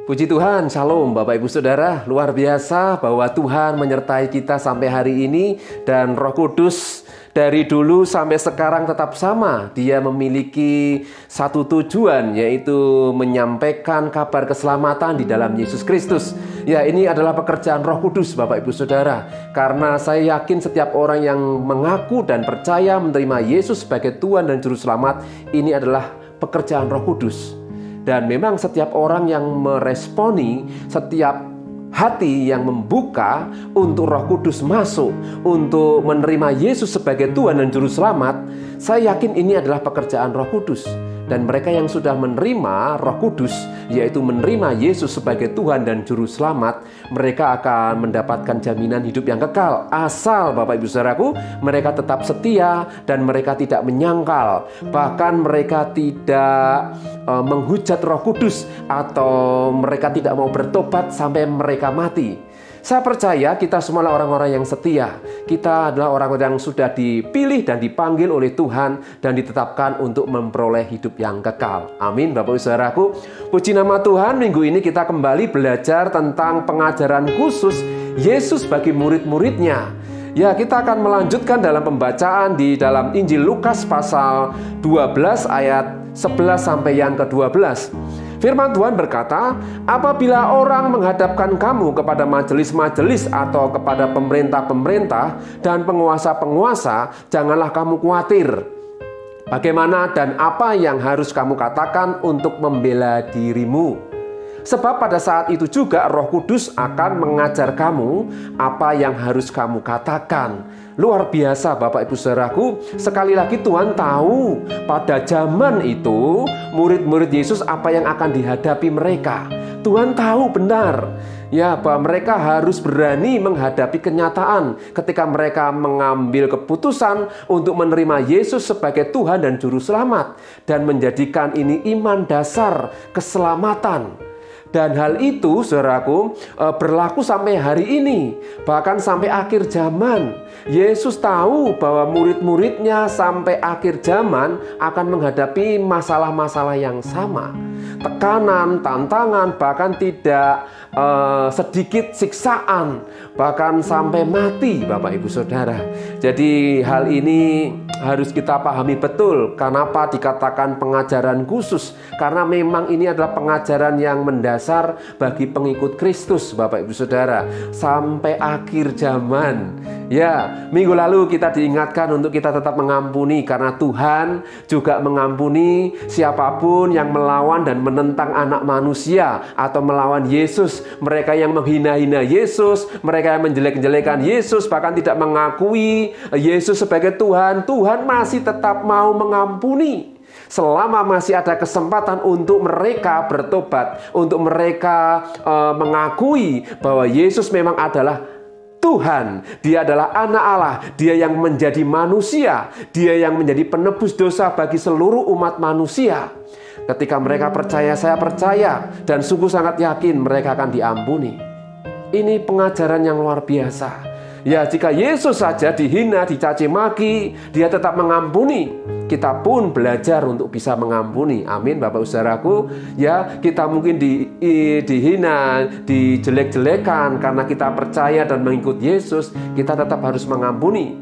Puji Tuhan, Shalom Bapak Ibu Saudara. Luar biasa bahwa Tuhan menyertai kita sampai hari ini. Dan Roh Kudus dari dulu sampai sekarang tetap sama. Dia memiliki satu tujuan, yaitu menyampaikan kabar keselamatan di dalam Yesus Kristus. Ya, ini adalah pekerjaan Roh Kudus Bapak Ibu Saudara. Karena saya yakin setiap orang yang mengaku dan percaya menerima Yesus sebagai Tuhan dan Juru Selamat, ini adalah pekerjaan Roh Kudus. Dan memang setiap orang yang meresponi, setiap hati yang membuka untuk Roh Kudus masuk, untuk menerima Yesus sebagai Tuhan dan Juru Selamat, saya yakin ini adalah pekerjaan Roh Kudus. Dan mereka yang sudah menerima Roh Kudus, yaitu menerima Yesus sebagai Tuhan dan Juru Selamat, mereka akan mendapatkan jaminan hidup yang kekal. Asal Bapak Ibu Saudaraku, mereka tetap setia dan mereka tidak menyangkal. Bahkan mereka tidak menghujat Roh Kudus atau mereka tidak mau bertobat sampai mereka mati. Saya percaya kita semua adalah orang-orang yang setia. Kita adalah orang-orang yang sudah dipilih dan dipanggil oleh Tuhan dan ditetapkan untuk memperoleh hidup yang kekal. Amin Bapak Ibu Saudaraku. Puji nama Tuhan, minggu ini kita kembali belajar tentang pengajaran khusus Yesus bagi murid-muridnya. Ya, kita akan melanjutkan dalam pembacaan di dalam Injil Lukas pasal 12 ayat 11 sampai yang ke-12. Firman Tuhan berkata, apabila orang menghadapkan kamu kepada majelis-majelis atau kepada pemerintah-pemerintah dan penguasa-penguasa, janganlah kamu khawatir bagaimana dan apa yang harus kamu katakan untuk membela dirimu. Sebab pada saat itu juga Roh Kudus akan mengajar kamu apa yang harus kamu katakan. Luar biasa Bapak Ibu Saudaraku. Sekali lagi Tuhan tahu pada zaman itu murid-murid Yesus apa yang akan dihadapi mereka. Tuhan tahu benar ya bahwa mereka harus berani menghadapi kenyataan ketika mereka mengambil keputusan untuk menerima Yesus sebagai Tuhan dan Juru Selamat dan menjadikan ini iman dasar keselamatan. Dan hal itu, saudaraku, berlaku sampai hari ini. Bahkan sampai akhir zaman. Yesus tahu bahwa murid-muridnya sampai akhir zaman akan menghadapi masalah-masalah yang sama. Tekanan, tantangan, bahkan tidak sedikit siksaan. Bahkan sampai mati, Bapak Ibu Saudara. Jadi hal ini harus kita pahami betul. Kenapa dikatakan pengajaran khusus? Karena memang ini adalah pengajaran yang mendasar bagi pengikut Kristus, Bapak Ibu Saudara, sampai akhir zaman. Ya, minggu lalu kita diingatkan untuk kita tetap mengampuni karena Tuhan juga mengampuni siapapun yang melawan dan menentang anak manusia atau melawan Yesus. Mereka yang menghina-hina Yesus, mereka yang menjelek-jelekan Yesus, bahkan tidak mengakui Yesus sebagai Tuhan. Tuhan masih tetap mau mengampuni. Selama masih ada kesempatan untuk mereka bertobat, untuk mereka mengakui bahwa Yesus memang adalah Tuhan, Dia adalah anak Allah, Dia yang menjadi manusia, Dia yang menjadi penebus dosa bagi seluruh umat manusia. Ketika mereka percaya, saya percaya dan sungguh sangat yakin mereka akan diampuni. Ini pengajaran yang luar biasa. Ya, jika Yesus saja dihina, dicaci maki, Dia tetap mengampuni. Kita pun belajar untuk bisa mengampuni. Amin Bapak Saudaraku. Ya, kita mungkin dihina, dijelek-jelekan karena kita percaya dan mengikut Yesus, kita tetap harus mengampuni.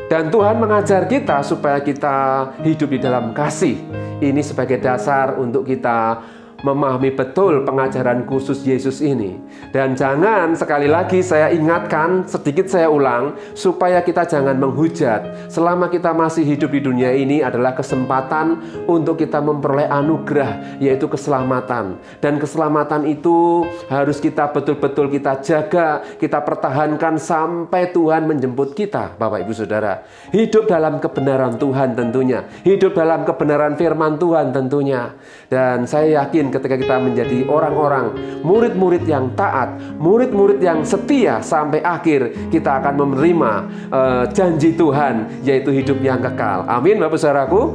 Dan Tuhan mengajar kita supaya kita hidup di dalam kasih. Ini sebagai dasar untuk kita memahami betul pengajaran khusus Yesus ini. Dan jangan, sekali lagi saya ingatkan, sedikit saya ulang, supaya kita jangan menghujat. Selama kita masih hidup di dunia ini adalah kesempatan untuk kita memperoleh anugerah, yaitu keselamatan. Dan keselamatan itu harus kita betul-betul kita jaga, kita pertahankan sampai Tuhan menjemput kita, Bapak Ibu Saudara. Hidup dalam kebenaran Tuhan tentunya, hidup dalam kebenaran firman Tuhan tentunya. Dan saya yakin ketika kita menjadi orang-orang, murid-murid yang taat, murid-murid yang setia sampai akhir, kita akan menerima janji Tuhan, yaitu hidup yang kekal. Amin Bapak Saudaraku.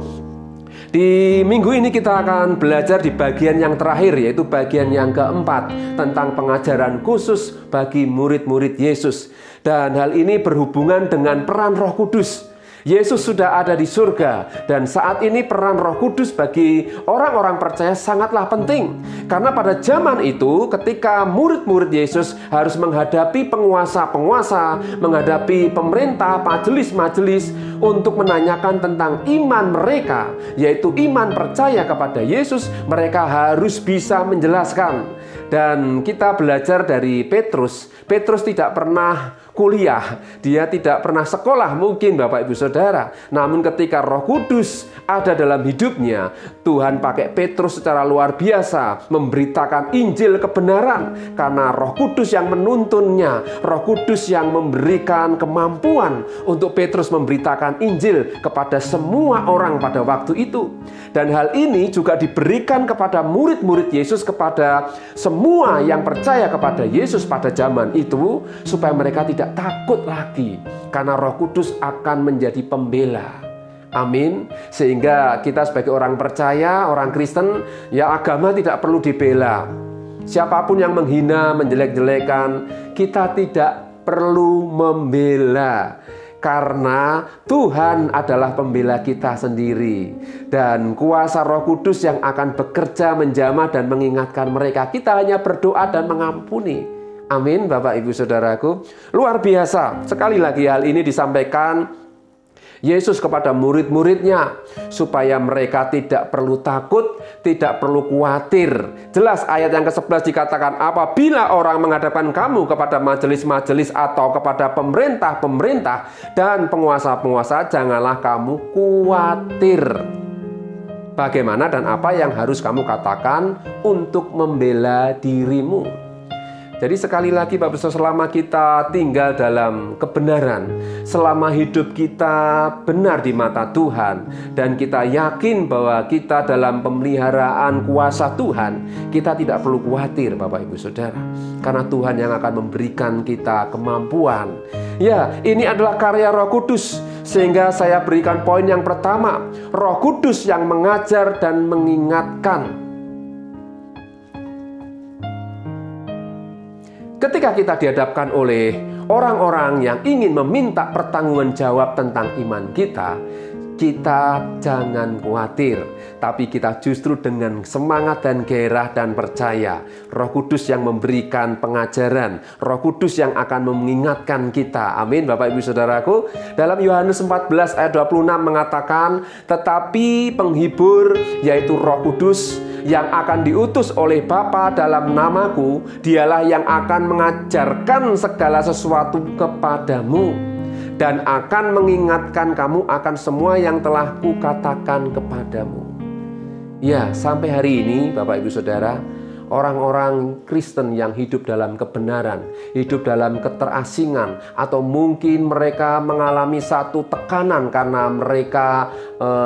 Di minggu ini kita akan belajar di bagian yang terakhir, yaitu bagian yang keempat, tentang pengajaran khusus bagi murid-murid Yesus. Dan hal ini berhubungan dengan peran Roh Kudus. Yesus sudah ada di surga, dan saat ini peran Roh Kudus bagi orang-orang percaya sangatlah penting. Karena pada zaman itu ketika murid-murid Yesus harus menghadapi penguasa-penguasa, menghadapi pemerintah, majelis-majelis untuk menanyakan tentang iman mereka, yaitu iman percaya kepada Yesus, mereka harus bisa menjelaskan. Dan kita belajar dari Petrus. Petrus tidak pernah kuliah, dia tidak pernah sekolah mungkin Bapak Ibu Saudara. Namun ketika Roh Kudus ada dalam hidupnya, Tuhan pakai Petrus secara luar biasa memberitakan Injil kebenaran. Karena Roh Kudus yang menuntunnya, Roh Kudus yang memberikan kemampuan untuk Petrus memberitakan Injil kepada semua orang pada waktu itu. Dan hal ini juga diberikan kepada murid-murid Yesus, kepada semua yang percaya kepada Yesus pada zaman itu, supaya mereka tidak takut lagi, karena Roh Kudus akan menjadi pembela. Amin. Sehingga kita sebagai orang percaya, orang Kristen, ya agama tidak perlu dibela. Siapapun yang menghina, menjelek-jelekan, kita tidak perlu membela. Karena Tuhan adalah pembela kita sendiri. Dan kuasa Roh Kudus yang akan bekerja menjamah dan mengingatkan mereka. Kita hanya berdoa dan mengampuni. Amin, Bapak Ibu Saudaraku. Luar biasa. Sekali lagi hal ini disampaikan Yesus kepada murid-muridnya, supaya mereka tidak perlu takut, tidak perlu khawatir. Jelas ayat yang ke-11 dikatakan, apabila orang menghadapkan kamu kepada majelis-majelis atau kepada pemerintah-pemerintah dan penguasa-penguasa, janganlah kamu khawatir. Bagaimana dan apa yang harus kamu katakan untuk membela dirimu. Jadi sekali lagi Bapak Ibu, selama kita tinggal dalam kebenaran, selama hidup kita benar di mata Tuhan, dan kita yakin bahwa kita dalam pemeliharaan kuasa Tuhan, kita tidak perlu khawatir Bapak Ibu Saudara. Karena Tuhan yang akan memberikan kita kemampuan. Ya, ini adalah karya Roh Kudus. Sehingga saya berikan poin yang pertama, Roh Kudus yang mengajar dan mengingatkan. Ketika kita dihadapkan oleh orang-orang yang ingin meminta pertanggungan jawab tentang iman kita, kita jangan khawatir, tapi kita justru dengan semangat dan gairah dan percaya. Roh Kudus yang memberikan pengajaran, Roh Kudus yang akan mengingatkan kita. Amin, Bapak Ibu Saudaraku. Dalam Yohanes 14 ayat 26 mengatakan, tetapi penghibur, yaitu Roh Kudus, yang akan diutus oleh Bapa dalam namaku, dialah yang akan mengajarkan segala sesuatu kepadamu dan akan mengingatkan kamu akan semua yang telah kukatakan kepadamu. Ya, sampai hari ini Bapak Ibu Saudara, orang-orang Kristen yang hidup dalam kebenaran, hidup dalam keterasingan, atau mungkin mereka mengalami satu tekanan karena mereka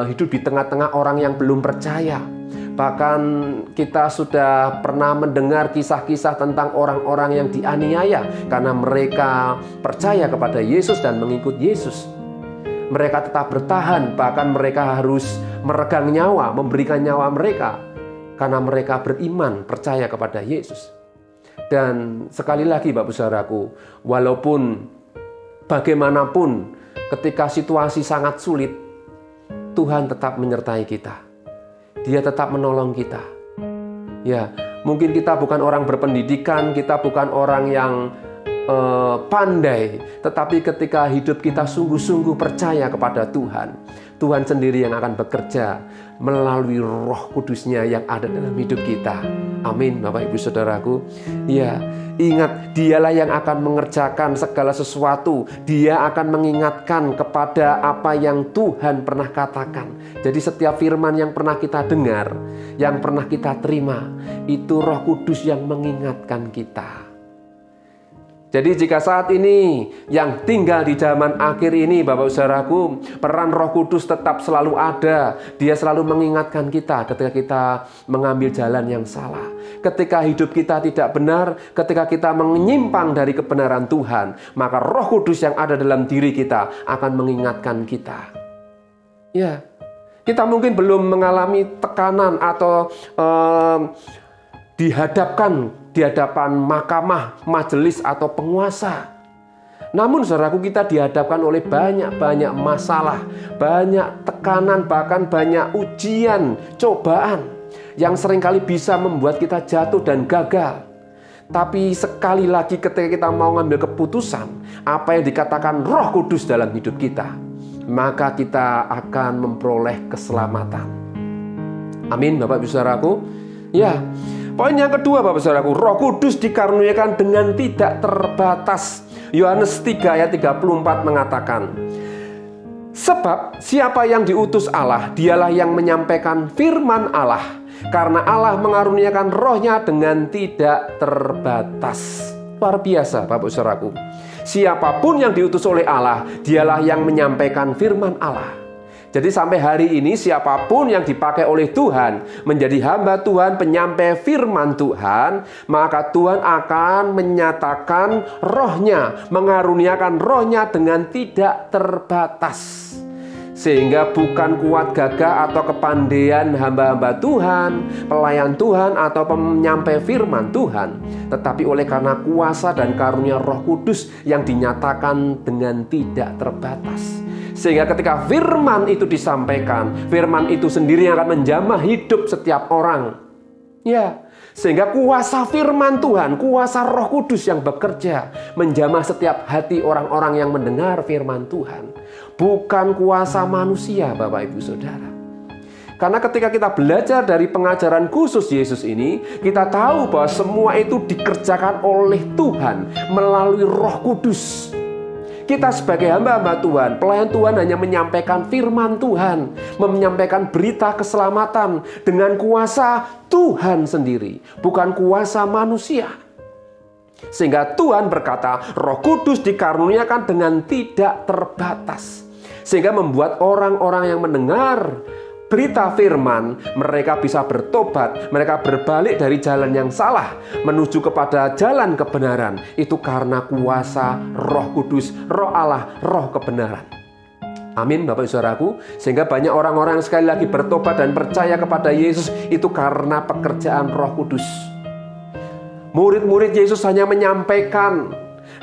hidup di tengah-tengah orang yang belum percaya. Bahkan kita sudah pernah mendengar kisah-kisah tentang orang-orang yang dianiaya karena mereka percaya kepada Yesus dan mengikut Yesus. Mereka tetap bertahan, bahkan mereka harus meregang nyawa, memberikan nyawa mereka karena mereka beriman, percaya kepada Yesus. Dan sekali lagi Bapak Saudaraku, walaupun bagaimanapun ketika situasi sangat sulit, Tuhan tetap menyertai kita. Dia tetap menolong kita. Ya, mungkin kita bukan orang berpendidikan, kita bukan orang yang pandai, tetapi ketika hidup kita sungguh-sungguh percaya kepada Tuhan, Tuhan sendiri yang akan bekerja melalui Roh Kudusnya yang ada dalam hidup kita. Amin, Bapak Ibu Saudaraku. Ya, ingat, dialah yang akan mengerjakan segala sesuatu. Dia akan mengingatkan kepada apa yang Tuhan pernah katakan. Jadi setiap firman yang pernah kita dengar, yang pernah kita terima, itu Roh Kudus yang mengingatkan kita. Jadi jika saat ini yang tinggal di zaman akhir ini Bapak Saudaraku, peran Roh Kudus tetap selalu ada. Dia selalu mengingatkan kita ketika kita mengambil jalan yang salah, ketika hidup kita tidak benar, ketika kita menyimpang dari kebenaran Tuhan, maka Roh Kudus yang ada dalam diri kita akan mengingatkan kita. Ya, kita mungkin belum mengalami tekanan atau dihadapkan di hadapan mahkamah, majelis atau penguasa. Namun saudaraku, kita dihadapkan oleh banyak masalah, banyak tekanan, bahkan banyak ujian, cobaan. yang seringkali bisa membuat kita jatuh dan gagal. Tapi sekali lagi ketika kita mau ngambil keputusan apa yang dikatakan Roh Kudus dalam hidup kita, maka kita akan memperoleh keselamatan. Amin, Bapak Ibu Saudaraku. Ya, poin yang kedua, Bapak Saudaraku, Roh Kudus dikaruniakan dengan tidak terbatas. Yohanes 3 ayat 34 mengatakan, sebab siapa yang diutus Allah, dialah yang menyampaikan firman Allah. Karena Allah mengaruniakan rohnya dengan tidak terbatas. Luar biasa, Bapak Saudaraku. Siapapun yang diutus oleh Allah, dialah yang menyampaikan firman Allah. Jadi sampai hari ini siapapun yang dipakai oleh Tuhan menjadi hamba Tuhan, penyampai firman Tuhan, maka Tuhan akan menyatakan rohnya, mengaruniakan rohnya dengan tidak terbatas. Sehingga bukan kuat gagah atau kepandaian hamba-hamba Tuhan, pelayan Tuhan atau penyampai firman Tuhan, tetapi oleh karena kuasa dan karunia Roh Kudus yang dinyatakan dengan tidak terbatas. Sehingga ketika firman itu disampaikan, firman itu sendiri yang akan menjamah hidup setiap orang. Ya, sehingga kuasa firman Tuhan, kuasa Roh Kudus yang bekerja menjamah setiap hati orang-orang yang mendengar firman Tuhan. Bukan kuasa manusia, Bapak Ibu Saudara. Karena ketika kita belajar dari pengajaran khusus Yesus ini, kita tahu bahwa semua itu dikerjakan oleh Tuhan melalui Roh Kudus. Kita sebagai hamba-hamba Tuhan, pelayan Tuhan hanya menyampaikan firman Tuhan, menyampaikan berita keselamatan dengan kuasa Tuhan sendiri, bukan kuasa manusia. Sehingga Tuhan berkata, Roh Kudus dikaruniakan dengan tidak terbatas. Sehingga membuat orang-orang yang mendengar berita firman, mereka bisa bertobat, mereka berbalik dari jalan yang salah menuju kepada jalan kebenaran. Itu karena kuasa Roh Kudus, Roh Allah, Roh kebenaran. Amin, Bapak Ibu Saudaraku. Sehingga banyak orang-orang yang sekali lagi bertobat dan percaya kepada Yesus, itu karena pekerjaan Roh Kudus. Murid-murid Yesus hanya menyampaikan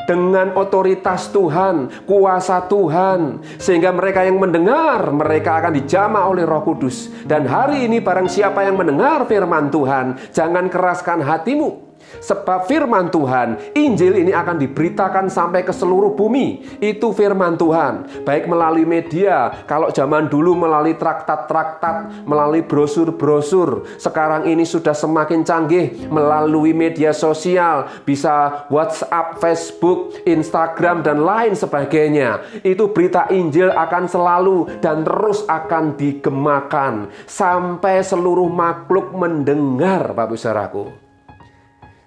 dengan otoritas Tuhan, kuasa Tuhan, sehingga mereka yang mendengar, mereka akan dijamah oleh Roh Kudus. Dan hari ini barang siapa yang mendengar firman Tuhan, jangan keraskan hatimu. Sebab firman Tuhan, Injil ini akan diberitakan sampai ke seluruh bumi. Itu firman Tuhan, baik melalui media. Kalau zaman dulu melalui traktat-traktat, melalui brosur-brosur. Sekarang ini sudah semakin canggih melalui media sosial. Bisa WhatsApp, Facebook, Instagram, dan lain sebagainya. Itu berita Injil akan selalu dan terus akan digemakan sampai seluruh makhluk mendengar, Bapak Saudaraku.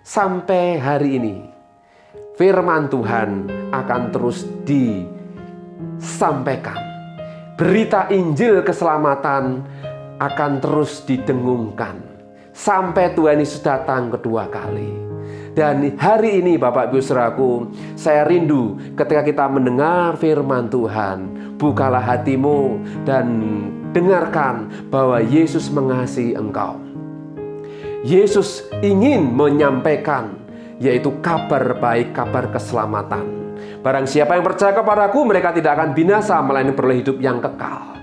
Sampai hari ini firman Tuhan akan terus disampaikan. Berita Injil keselamatan akan terus didengungkan sampai Tuhan Yesus datang kedua kali. Dan hari ini Bapak Ibu Saudaraku, saya rindu ketika kita mendengar firman Tuhan, bukalah hatimu dan dengarkan bahwa Yesus mengasihi engkau. Yesus ingin menyampaikan, yaitu kabar baik, kabar keselamatan. Barang siapa yang percaya kepadaku, mereka tidak akan binasa, melainkan beroleh hidup yang kekal.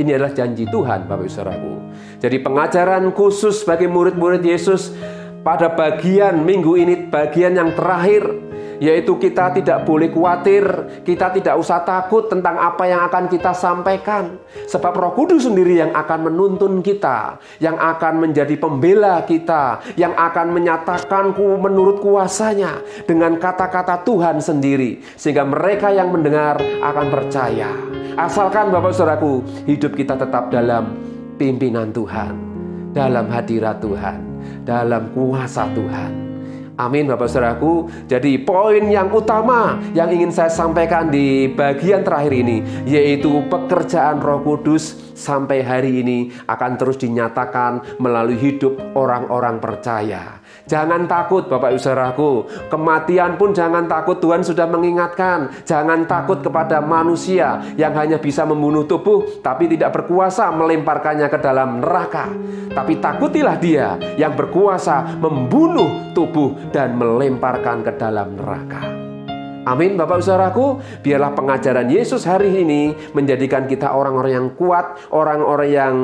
Ini adalah janji Tuhan, Bapak Ibu Saudaraku. Jadi pengajaran khusus bagi murid-murid Yesus pada bagian minggu ini, bagian yang terakhir, yaitu kita tidak boleh khawatir, kita tidak usah takut tentang apa yang akan kita sampaikan. Sebab Roh Kudus sendiri yang akan menuntun kita, yang akan menjadi pembela kita, yang akan menyatakan menurut kuasanya dengan kata-kata Tuhan sendiri. Sehingga mereka yang mendengar akan percaya. Asalkan Bapak Saudaraku, hidup kita tetap dalam pimpinan Tuhan, dalam hadirat Tuhan, dalam kuasa Tuhan. Amin, Bapak Saudaraku. Jadi poin yang utama yang ingin saya sampaikan di bagian terakhir ini, yaitu pekerjaan Roh Kudus sampai hari ini akan terus dinyatakan melalui hidup orang-orang percaya. Jangan takut Bapak Ibu Saudaraku, kematian pun jangan takut, Tuhan sudah mengingatkan. Jangan takut kepada manusia yang hanya bisa membunuh tubuh tapi tidak berkuasa melemparkannya ke dalam neraka. Tapi takutilah Dia yang berkuasa membunuh tubuh dan melemparkan ke dalam neraka. Amin, Bapak Saudaraku. Biarlah pengajaran Yesus hari ini menjadikan kita orang-orang yang kuat, orang-orang yang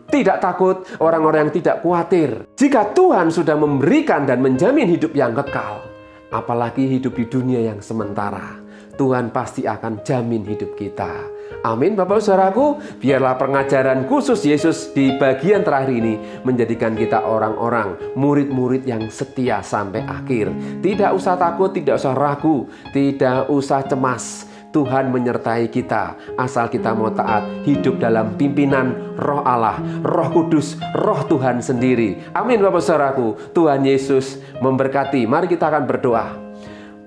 tidak takut, orang-orang yang tidak khawatir. Jika Tuhan sudah memberikan dan menjamin hidup yang kekal, apalagi hidup di dunia yang sementara, Tuhan pasti akan jamin hidup kita. Amin, Bapak Saudaraku. Biarlah pengajaran khusus Yesus di bagian terakhir ini menjadikan kita orang-orang murid-murid yang setia sampai akhir. Tidak usah takut, tidak usah ragu, tidak usah cemas. Tuhan menyertai kita asal kita mau taat, hidup dalam pimpinan Roh Allah, Roh Kudus, Roh Tuhan sendiri. Amin, Bapak Saudaraku. Tuhan Yesus memberkati. Mari kita akan berdoa.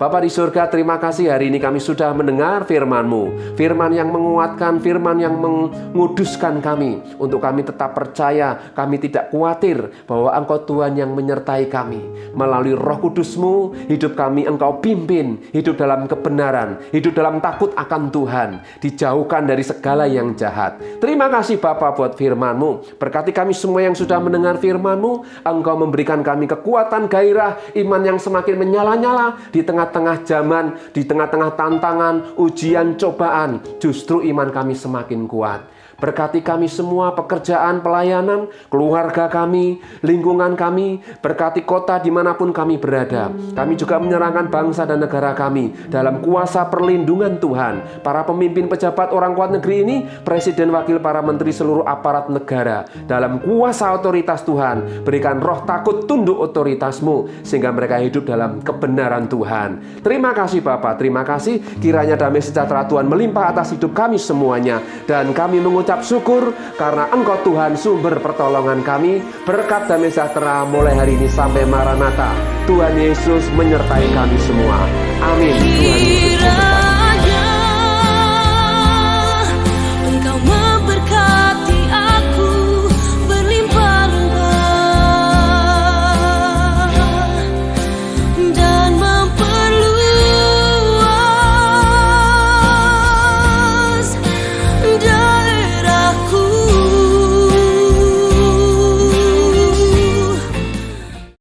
Bapa di surga, terima kasih hari ini kami sudah mendengar firman-Mu. Firman yang menguatkan, firman yang menguduskan kami. Untuk kami tetap percaya, kami tidak khawatir bahwa Engkau Tuhan yang menyertai kami. Melalui Roh Kudus-Mu, hidup kami Engkau pimpin. Hidup dalam kebenaran, hidup dalam takut akan Tuhan. Dijauhkan dari segala yang jahat. Terima kasih Bapa buat firman-Mu. Berkati kami semua yang sudah mendengar firman-Mu. Engkau memberikan kami kekuatan, gairah, iman yang semakin menyala-nyala di tengah-tengah zaman, di tengah-tengah tantangan, ujian, cobaan, justru iman kami semakin kuat. Berkati kami semua, pekerjaan, pelayanan, keluarga kami, lingkungan kami. Berkati kota dimanapun kami berada. Kami juga menyerahkan bangsa dan negara kami dalam kuasa perlindungan Tuhan. Para pemimpin pejabat orang kuat negeri ini, presiden, wakil, para menteri, seluruh aparat negara, dalam kuasa otoritas Tuhan, berikan roh takut tunduk otoritas-Mu, sehingga mereka hidup dalam kebenaran Tuhan. Terima kasih Bapa, terima kasih. Kiranya damai sejahtera Tuhan melimpah atas hidup kami semuanya. Dan kami mengucap syukur karena Engkau Tuhan sumber pertolongan kami. Berkat damai sejahtera mulai hari ini sampai Maranatha. Tuhan Yesus menyertai kami semua. Amin. Tuhan Yesus memberkati.